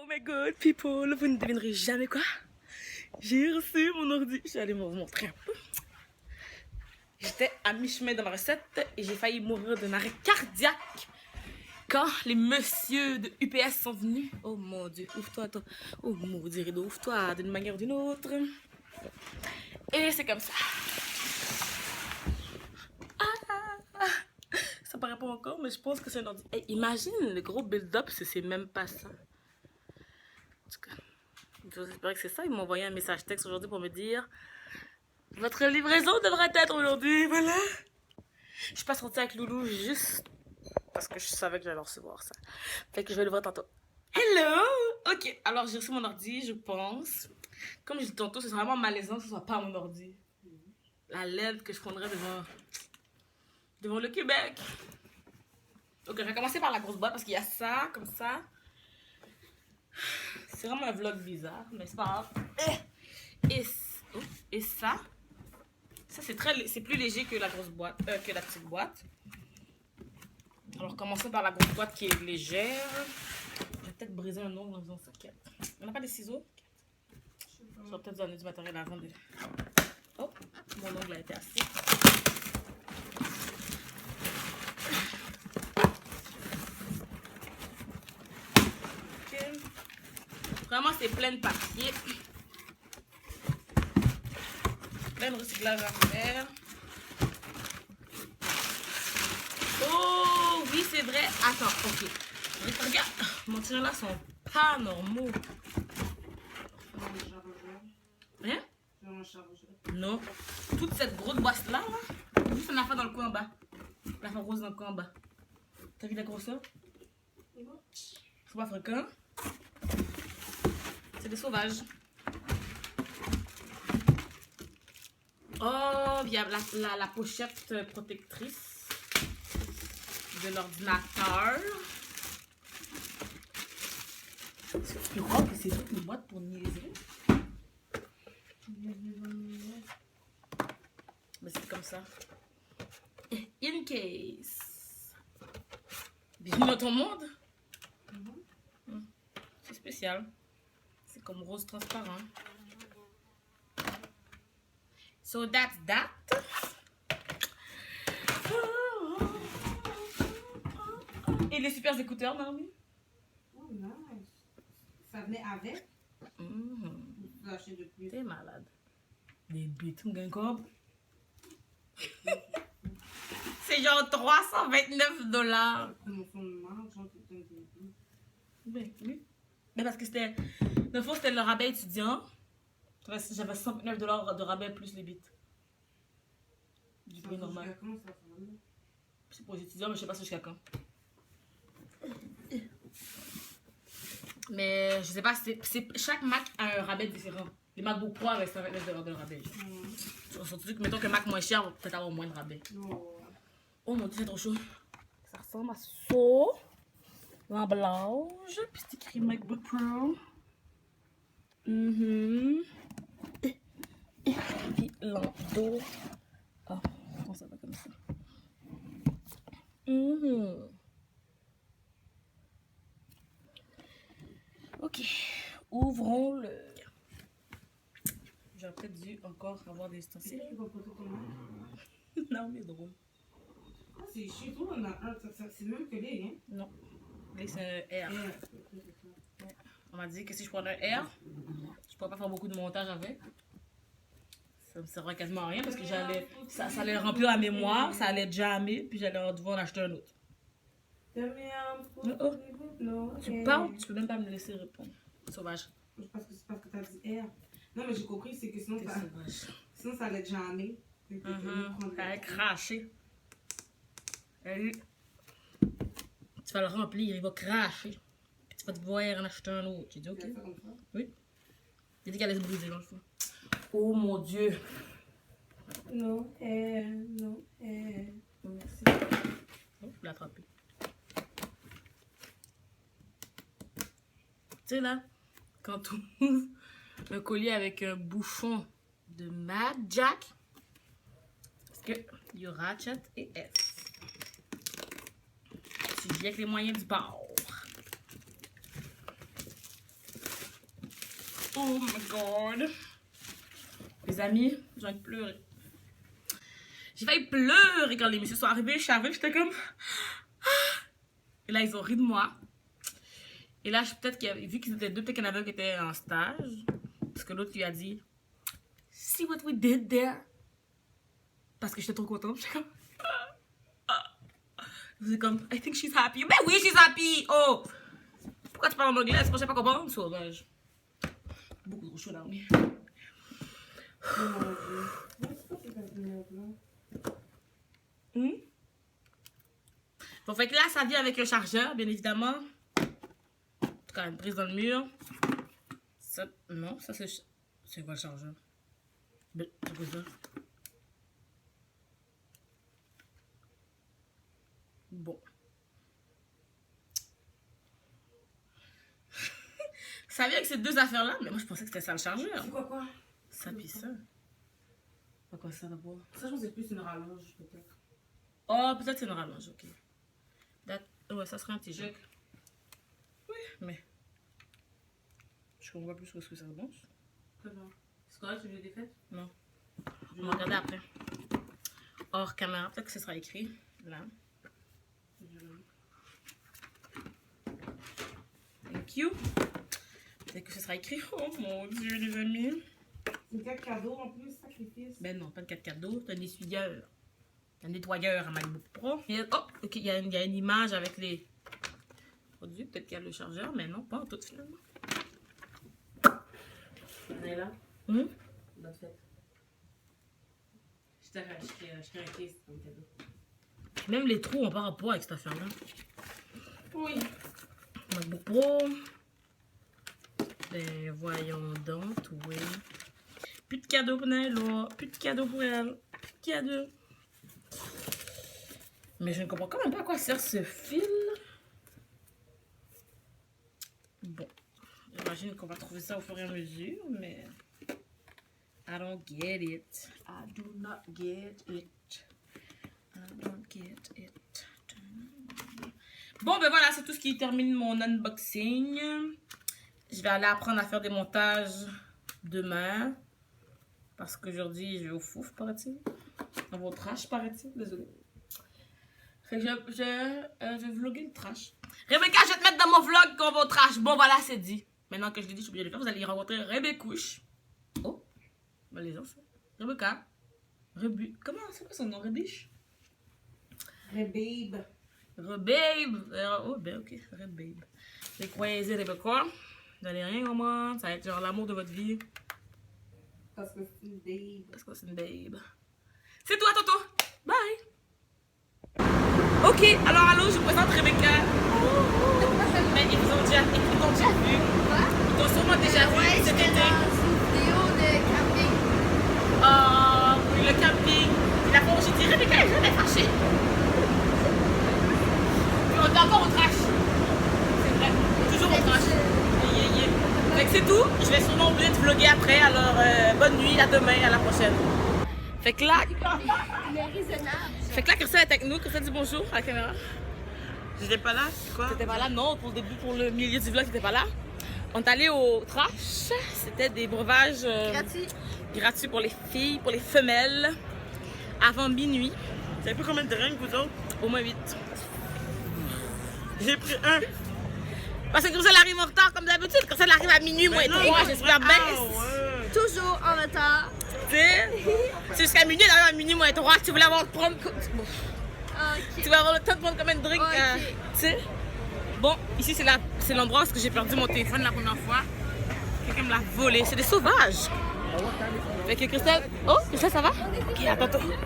my god, people, vous ne devinerez jamais quoi. J'ai reçu mon ordi. Je vais aller vous montrer un peu. J'étais à mi-chemin dans ma recette et j'ai failli mourir d'un arrêt cardiaque quand les messieurs de UPS sont venus. Oh mon dieu, ouvre-toi, toi. Oh maudit rideau, ouvre-toi d'une manière ou d'une autre. Et c'est comme ça. Ça paraît pas encore, mais je pense que c'est un ordi. Hey, imagine le gros build-up si c'est même pas ça. En tout cas, j'espère que c'est ça. Ils m'ont envoyé un message texte aujourd'hui pour me dire votre livraison devrait être aujourd'hui. Voilà. Je suis pas sortie avec Loulou juste parce que je savais que j'allais recevoir ça. Fait que je vais le voir tantôt. Hello! Ok, alors j'ai reçu mon ordi, je pense. Comme je dis tantôt, c'est vraiment malaisant que ce soit pas mon ordi. La LED que je prendrais devant le Québec. Ok, je vais commencer par la grosse boîte parce qu'il y a ça, comme ça. C'est vraiment un vlog bizarre, mais c'est pas grave. Et ça. Ça, c'est plus léger que la grosse boîte, que la petite boîte. Alors, commençons par la grosse boîte qui est légère. Je vais peut-être briser un ongle en faisant ça. On n'a pas des ciseaux? Je vais peut-être donner du matériel avant de... Oh, mon ongle a été assis. Okay. Vraiment, c'est plein de papier. Plein de recyclage à faire. Oh, oui, c'est vrai. Attends, ok. Regarde, mon tirant là sont pas normaux. Hein? Non. Toute cette grosse boîte là, juste une affaire dans le coin en bas. L'affaire rose dans le coin en bas. T'as vu la grosseur? C'est pas fréquent. C'est des sauvages. Oh, il y a la pochette protectrice de l'ordinateur. Tu crois que c'est toute une boîte pour niaiser? Mais c'est comme ça. In case. Bienvenue dans ton monde. C'est spécial. C'est comme rose transparent. So that's that. Et les super écouteurs, Naomi? Oh, nice. Ça venait avec? Tu l'as acheté depuis? T'es malade. Des bêtes, on gagne quoi? C'est genre 329 $. Ben, oui. Mais parce que c'était... De fois, c'était le rabais étudiant. J'avais 129 $ de rabais plus les bits. Du prix normal. C'est pour les étudiants, mais je sais pas si jusqu'à quand. Mais je sais pas, chaque Mac a un rabais différent. Les MacBook Pro avaient 129 $ de rabais. Surtout que, mettons que Mac moins cher va peut-être avoir moins de rabais. Oh mon dieu, c'est trop chaud. Ça ressemble à ça. L'emballage. Puis c'est écrit MacBook Pro. Puis l'endos. Ah, oh, ça va comme ça. Ok, ouvrons-le. J'aurais peut-être dû encore avoir des ustensiles. Non, mais drôle. Ah, c'est chez toi, on a un. C'est même que les, hein? Non, là c'est un R. Ouais. On m'a dit que si je prenais un R, je pourrais pas faire beaucoup de montage avec. Ça me servirait quasiment à rien parce que ça allait remplir la mémoire, ça allait jammer, puis j'allais devoir en acheter un autre. Tu parles, tu peux même pas me laisser répondre. Sauvage. C'est parce que t'as dit R. Non, mais j'ai compris, c'est que sinon, ça allait jammer. Ça allait cracher. Tu vas le remplir, il va cracher. Puis tu vas devoir en acheter un autre. J'ai dit ok. Oui. J'ai dit qu'elle allait se briser dans le fond. Oh mon dieu. Non, non, Merci. Oh, je l'ai attrapé. Tu sais là, quand tu ouvres un collier avec un bouchon de Mad Jack, parce que il y a Ratchet et S. Si j'ai avec les moyens du bord. Oh my god. Les amis, j'ai envie de pleurer. J'ai failli pleurer quand les messieurs sont arrivés. Je suis arrivée, j'étais comme... Et là, ils ont ri de moi. Et là, peut-être qu'il y avait, vu qu'ils étaient deux, peut-être qu'il y en avait un qui était en stage. Parce que l'autre lui a dit, see what we did there. Parce que j'étais trop contente. J'étais comme, c'est comme, I think she's happy. Ben oui, she's happy. Oh, pourquoi tu parles en anglais? C'est pas, je sais pas comprendre. Sauvage. Beaucoup trop chaud là. Bon, fait que là, ça vient avec un chargeur, bien évidemment. En tout cas, une prise dans le mur. Ça, non, ça c'est... C'est quoi le chargeur? C'est quoi ça? Bon. Ça vient avec ces deux affaires-là, mais moi je pensais que c'était ça le chargeur. C'est quoi? Ça pis ça. Pas quoi ça d'abord? Ça, je pense que c'est plus une rallonge, peut-être. Oh, peut-être c'est une rallonge, ok. Ouais, ça serait un petit jeu. Oui, mais... Je comprends plus où est-ce que ça avance. C'est correct, tu veux des fêtes? Non. On va regarder après. Hors caméra, peut-être que ce sera écrit. Là. Thank you. Peut-être que ce sera écrit. Oh mon dieu, les amis. C'est 4 cadeaux en plus, sacrifice. Ben non, pas de 4 cadeaux. C'est un essuyeur. Un nettoyeur à MacBook Pro. Et, oh, ok, il y a une image avec les produits. Peut-être qu'il y a le chargeur, mais non, pas en tout finalement. On est là. Hum? Bonne fête. Je t'ai acheté un case comme cadeau. Même les trous ont pas rapport avec cette affaire-là. Oui. MacBook Pro. Ben voyons donc, oui. Plus de cadeaux pour Naila. Plus de cadeaux pour elle. Plus de cadeaux. Mais je ne comprends quand même pas à quoi sert ce fil. Bon. J'imagine qu'on va trouver ça au fur et à mesure, mais... I don't get it. I do not get it. I don't get it. Bon, ben voilà, c'est tout ce qui termine mon unboxing. Je vais aller apprendre à faire des montages demain. Parce qu'aujourd'hui, je vais au fouf, paraît-il. Dans vos trash, paraît-il. Désolée. Fait que je vais vlogger le trash. Rebecca, je vais te mettre dans mon vlog comme vos trash. Bon, voilà, c'est dit. Maintenant que je l'ai dit, je suis obligée de le faire. Vous allez y rencontrer Rebecouche. Oh, ben les enfants. Rebecca. Comment, c'est quoi son nom? Rebiche? Rebabe. Rebabe. Oh, ben ok, Rebabe. Les croisés Rebecca. Vous n'allez rien comprendre. Ça va être genre l'amour de votre vie. Parce que c'est une babe. Parce que c'est une babe. C'est toi, Toto. Bye. Ok, alors allô, je vous présente Rebecca. Mais ils t'ont déjà vu. Ils t'ont sûrement déjà vu cet été. Vidéo de camping. Oh, oui, le camping. Et la fois où j'ai dit Rebecca, elle est jamais fâchée. Puis on est encore au trash. C'est vrai, toujours au trash. Fait que c'est tout. Je vais sûrement oublier de vlogger après. Alors, bonne nuit, à demain, à la prochaine. Fait que là, Il est raisonnable. Fait que là, Christelle est avec nous. Christelle dit bonjour à la caméra. J'étais pas là, c'est quoi? T'étais pas là? Non, pour le début, pour le milieu du vlog, t'étais pas là. On est allé au trash. C'était des breuvages gratuits pour les filles, pour les femelles, avant minuit. Vous avez pris combien de drinks, vous autres? Au moins 8. J'ai pris un. Parce que Christelle arrive en retard comme d'habitude. Christelle arrive à minuit, moins 3, j'espère bien. Ouais. Toujours en retard. Tu sais, c'est jusqu'à minuit, elle arrive à minuit, moins 3. Tu voulais avoir le prendre. Ok. Tu vas avoir le temps de prendre combien de drinks? Ok. Tu sais? Bon, ici c'est l'endroit où j'ai perdu mon téléphone la première fois. Quelqu'un me l'a volé. C'est des sauvages. Fait que Christelle. Oh, Christelle, ça va? Ok, attends.